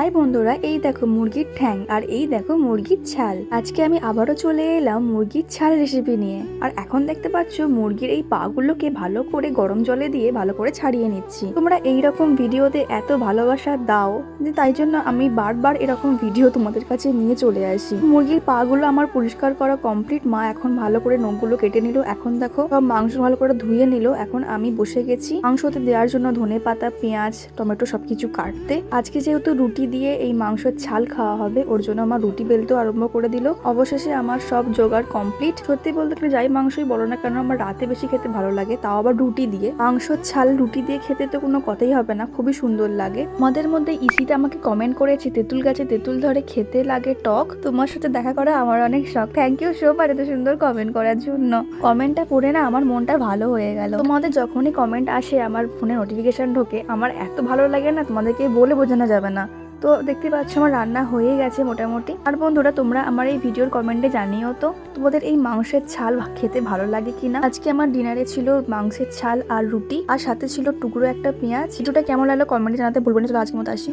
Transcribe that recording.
High বন্ধুরা, এই দেখো মুরগির ঠ্যাং আর এই দেখো মুরগির ছাল। আজকে আমি আবারও চলে এলাম মুরগির ছাল রেসিপি নিয়ে। আর এখন দেখতে পাচ্ছ মুরগির এই পা গুলোকে ভালো করে গরম জলে দিয়ে ভালো করে ছাড়িয়ে নিচ্ছি। তোমরা এইরকম ভিডিওতে এত ভালোবাসা দাও যে তাই জন্য আমি বারবার এরকম ভিডিও তোমাদের কাছে নিয়ে চলে আসি। মুরগির পা গুলো আমার পরিষ্কার করা কমপ্লিট। মা এখন ভালো করে নখগুলো কেটে নিল। এখন দেখো সব মাংস ভালো করে ধুয়ে নিল। এখন আমি বসে গেছি মাংসতে দেওয়ার জন্য ধনেপাতা, পেঁয়াজ, টমেটো সবকিছু কাটতে। আজকে যেহেতু রুটি দিয়ে এই মাংসের ছাল খাওয়া হবে, ওর জন্য আমার রুটি বেলতে আরম্ভ করে দিল। অবশেষে আমার সব জোগাড় কমপ্লিট। সত্যি বলতে গেলে যাই মাংসই বলো না কেন, আমার রাতে বেশি খেতে ভালো লাগে, তাও আবার রুটি দিয়ে। মাংসের ছাল রুটি দিয়ে খেতে তো কোনো কথাই হবে না, খুবই সুন্দর লাগে। আমাদের মধ্যে ইসিটা আমাকে কমেন্ট করেছে, তেঁতুল গাছে তেঁতুল ধরে খেতে লাগে টক। তোমার সাথে দেখা করা আমার অনেক শখ। থ্যাংক ইউ সো মাচ এত সুন্দর কমেন্ট করার জন্য। কমেন্টটা পড়ে না আমার মনটা ভালো হয়ে গেল। তোমাদের যখনই কমেন্ট আসে আমার ফোনে নোটিফিকেশন ঢোকে, আমার এত ভালো লাগে না তোমাদেরকে বলে বোঝানো যাবে না। তো দেখতে পাচ্ছ আমার রান্না হয়ে গেছে মোটামুটি। আর বন্ধুরা, তোমরা আমার এই ভিডিওর কমেন্টে জানিও তো তোমাদের এই মাংসের ছাল খেতে ভালো লাগে কিনা। আজকে আমার ডিনারে ছিল মাংসের ছাল আর রুটি, আর সাথে ছিল টুকরো একটা পেঁয়াজ। ভিডিওটা কেমন লাগলো কমেন্টে জানাতে ভুলবেন না। চলো আজকের মতো আসি।